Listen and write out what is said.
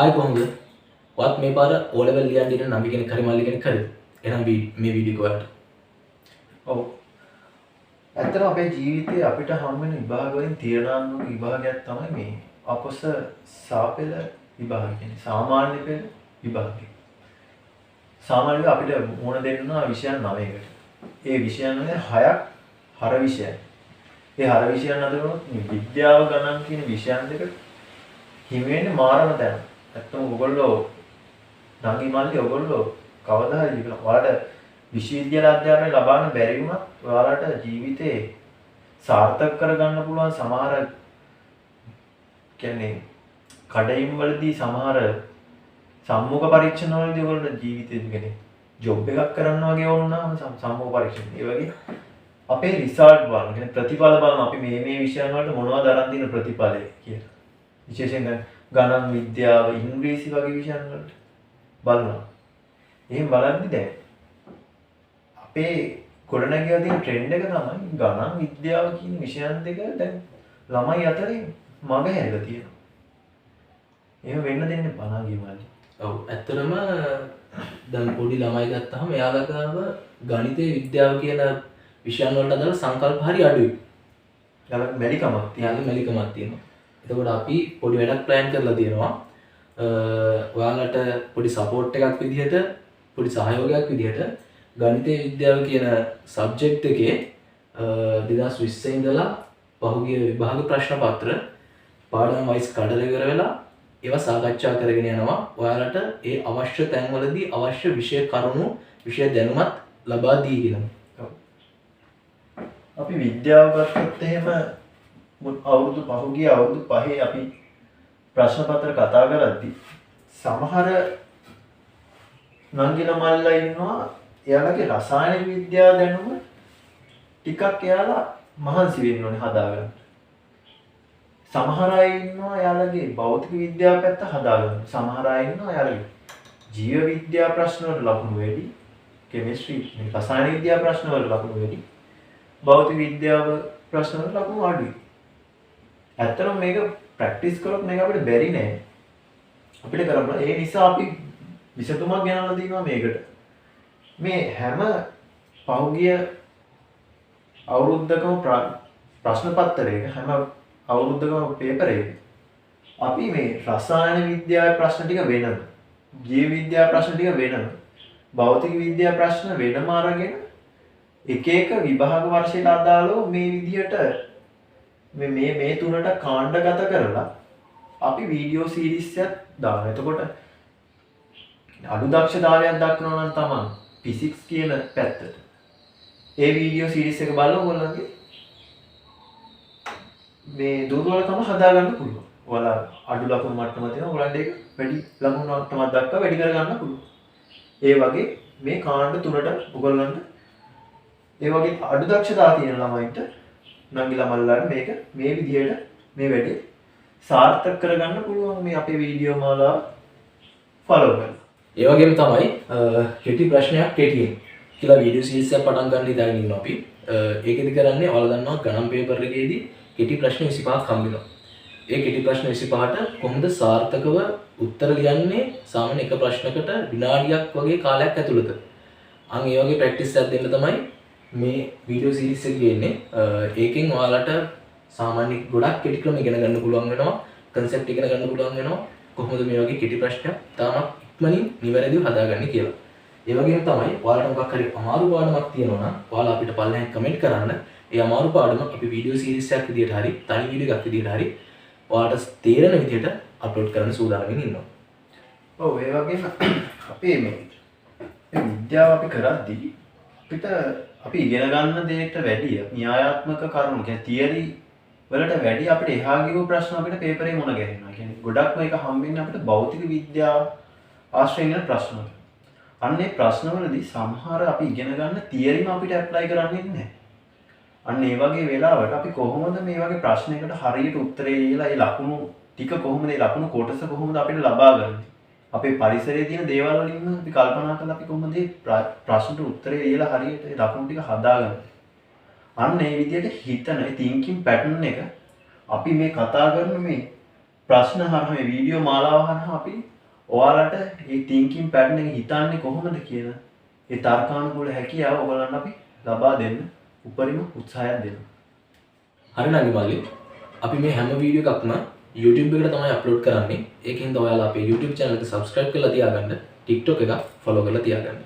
Hi කොහොමද? ඔයත් මේ පාර O level ලියන්න ඉන්න නම්බි කෙනෙක් හරි මල්ලි කෙනෙක් හරිද? එහෙනම් මේ වීඩියෝ එක ඔයාලට. ඔව්. ඇත්තටම අපේ ජීවිතේ අපිට හම් වෙන විභාග වලින් තීරණාත්මක විභාගයක් තමයි මේ අපොස සාපෙළ විභාගය කියන්නේ සාමාන්‍ය පෙළ විභාගය. සාමාන්‍යයෙන් අපිට මුණ දෙන්න විෂයන් 9කට. ඒ විෂයන් වල 6ක් හර විෂයයි. ඒ හර විෂයන් අතරින් මේ විද්‍යාව ගණන් කියන විෂයන් දෙක හිමි වෙන්නේ මාරම තැන. නැත්තම් ඔයගොල්ලෝ නංගි මල්ලි ඔයගොල්ලෝ කවදා හරි ඔයාලට විශ්වවිද්‍යාල අධ්‍යාපනය ලබන්න බැරි වුණත් ඔයාලට ජීවිතේ සාර්ථක කරගන්න පුළුවන් සමහර කියන්නේ කඩයිම් වලදී සමහර සම්මුඛ පරීක්ෂණ වලදී ඔයගොල්ලෝ ජීවිතේ කියන්නේ ජොබ් එකක් කරන්න වගේ වුණාම සම්මුඛ පරීක්ෂණ. ඒ වගේ අපේ රිසල්ට් බලන කියන්නේ ප්‍රතිඵල බලන අපි මේ විෂයන් වලට මොනවද අරන් දින ප්‍රතිඵලය කියලා. විශේෂයෙන් ගණන් විද්‍යාව ඉංග්‍රීසි වගේ විෂයන් වලට බලනවා. එහෙන් බලද්දි දැන් අපේ ගොඩනැගිලා තියෙන ට්‍රෙන්ඩ් එක තමයි ගණන් විද්‍යාව කියන විෂයන් දෙක දැන් ළමයි අතරින් මග හැරිලා තියෙනවා. එහෙම වෙන්න දෙන්න බනගි මල්ලි. ඔව් ඇත්තටම දැන් පොඩි ළමයි ගත්තාම එයාලා ගාව ගණිතේ විද්‍යාව කියන විෂයන් වලට අදාළ සංකල්ප හරි අඩුයි. එයාලා මැලිකමක් තියෙනවා. එතකොට අපි පොඩි වැඩක් ප්ලෑන් කරලා තියෙනවා. ඔයාලට පොඩි සපෝට් එකක් විදිහට පොඩි සහයෝගයක් විදිහට ගණිතේ විද්‍යාව කියන සබ්ජෙක්ට් එකේ 2020 ඉඳලා පහුගිය විභාග ප්‍රශ්න පත්‍ර පාඩම් වයිස් කඩලා ඉවර වෙලා ඒවා සාකච්ඡා කරගෙන යනවා. ඔයාලට ඒ අවශ්‍ය තැන්වලදී අවශ්‍ය විෂය කරුණු විෂය දැනුමත් ලබා දීගෙන. අපි විද්‍යාව ගත්තොත් එහෙම පහුගිය අවුරුදු 5 අපි ප්‍රශ්න පත්‍ර කතා කරද්දී සමහර නංගිලා මල්ලා ඉන්නවා එයාලගේ රසායනික විද්‍යාව දැනුම ටිකක් එයාලා මහන්සි වෙන්න ඕනේ හදාගන්න. සමහර අය ඉන්නවා එයාලගේ භෞතික විද්‍යාව පැත්ත හදාගන්න. සමහර අය ඉන්නවා එයාලගේ ජීව විද්‍යා ප්‍රශ්න වල ලකුණු වැඩි, කෙමිස්ට්‍රි රසායනික විද්‍යා ප්‍රශ්න වල ලකුණු වැඩි, භෞතික විද්‍යාව ප්‍රශ්න වල ලකුණු අඩුයි. ඇත්තටම මේක ප්‍රැක්ටිස් කරොත් මේක අපිට බැරි නෑ. අපිට කරන්න. ඒ නිසා අපි විසඳුමක් ගෙනල්ලා දිනවා මේකට. මේ හැම පහුගිය අවුරුද්දකම ප්‍රශ්න පත්‍රයක හැම අවුරුද්දකම පේපරයක අපි මේ රසායන විද්‍යාවේ ප්‍රශ්න ටික වෙනම, ජීව විද්‍යා ප්‍රශ්න ටික වෙනම, භෞතික විද්‍යා ප්‍රශ්න වෙනම අරගෙන එක එක විභාග වර්ෂයට අදාළව මේ විදිහට මේ තුනට කාණ්ඩගත කරලා අපි වීඩියෝ සීරීස් එකක් දානවා. එතකොට අඩු දක්ෂතාවයක් දක්වනවා නම් තමයි ෆිසික්ස් කියන පැත්තට. ඒ වීඩියෝ සීරීස් එක බලලා ඔයගොල්ලන්ගේ මේ දුර්වලකම හදාගන්න පුළුවන්. ඔයාලා අඩු ලකුණු මට්ටම තියෙනවා. ඔයගොල්ලන්ට ඒක වැඩි ලකුණු මට්ටමක් දක්වා වැඩි කරගන්න පුළුවන්. ඒ වගේ මේ කාණ්ඩ තුනට ඔයගොල්ලන්ට ඒ වගේ අඩු දක්ෂතාව තියෙන ළමයින්ට නංගිලා මල්ලාට මේක මේ විදිහට මේ වැඩේ සාර්ථක කරගන්න පුළුවන් මේ අපේ වීඩියෝ මාලාව ෆලෝ කරලා. ඒ වගේම තමයි කෙටි ප්‍රශ්නයක් කෙටියෙන් කියලා වීඩියෝ සීරීස් එකක් පටන් ගන්න ඉඳන් ඉන්නවා අපි. ඒකෙදි කරන්නේ ඔයාලා දන්නවා ගණන් පේපර් එකේදී කෙටි ප්‍රශ්න 25ක් හම්බ වෙනවා. ඒ කෙටි ප්‍රශ්න 25ට කොහොමද සාර්ථකව උත්තර ලියන්නේ සාමාන්‍ය එක ප්‍රශ්නකට විනාඩියක් වගේ කාලයක් ඇතුළත. අන් ඒ වගේ ප්‍රැක්ටිස් එකක් දෙන්න තමයි මේ වීඩියෝ සීරීස් එක ගේන්නේ. ඒකෙන් ඔයාලට සාමාන්‍ය ගොඩක් කෙටි ක්‍රම ඉගෙන ගන්න පුළුවන් වෙනවා. කන්සෙප්ට් ඉගෙන ගන්න පුළුවන් වෙනවා. කොහොමද මේ වගේ කෙටි ප්‍රශ්න තාමත් ඉක්මනින් නිවැරදිව හදාගන්නේ කියලා. ඒ වගේම තමයි ඔයාලට මොකක් හරි අමාරු පාඩමක් තියෙනවා නම් ඔයාලා අපිට පල්ලෙහාන් කමෙන්ට් කරන්න. ඒ අමාරු පාඩම අපි වීඩියෝ සීරීස් එකක් විදියට හරි තනි වීඩියෝ එකක් විදියට හරි ඔයාලට තේරෙන විදියට අප්ලෝඩ් කරන්න සූදානම්ින් ඉන්නවා. ඔව් ඒ වගේම අපේ මේ විද්‍යාව අපි කරද්දී අපිට අපි ඉගෙන ගන්න දෙයට වැඩිය න්‍යායාත්මක කරුණු කියන්නේ තියරි වලට වැඩි අපිට එහා ගිහුව ප්‍රශ්න අපිට පේපරේ මුණ ගැහෙනවා. කියන්නේ ගොඩක්ම ඒක හම්බෙන්නේ අපිට භෞතික විද්‍යාව ආශ්‍රයෙන් යන ප්‍රශ්න වල. අන්න ඒ ප්‍රශ්නවලදී සමහර අපි ඉගෙන ගන්න තියරිම අපිට ඇප්ලයි කරන්නේ නැහැ. අන්න ඒ වගේ වෙලාවට අපි කොහොමද මේ වගේ ප්‍රශ්නයකට හරියට උත්තරේ දීලා ඒ ලකුණු ටික කොහොමද ඒ ලකුණු කොටස කොහොමද අපිට ලබා ගන්නේ? අපේ පරිසරයේ තියෙන දේවල් වලින් අපි කල්පනා කරලා අපි කොහොමද මේ ප්‍රශ්නට උත්තරේ දීලා හරියට ඒ ලකුණු ටික හදාගන්නේ? අන්න ඒ විදිහට හිතන ඒ thinking pattern එක අපි මේ කතා කරන මේ ප්‍රශ්න හරහා මේ වීඩියෝ මාලාව හරහා අපි ඔයාලට මේ thinking pattern එක හිතන්නේ කොහොමද කියන ඒ තර්කානුකූල හැකියාව ඔයගලන්ට අපි ලබා දෙන්න උපරිම උත්සාහයක් දෙනවා. හරි නංගි මල්ලි. අපි මේ හැම වීඩියෝ එකක්ම YouTube එකට තමයි අප්ලෝඩ් කරන්නේ. ඒකින්ද ඔයාලා අපේ YouTube channel එක subscribe කරලා තියාගන්න. TikTok එක follow කරලා තියාගන්න.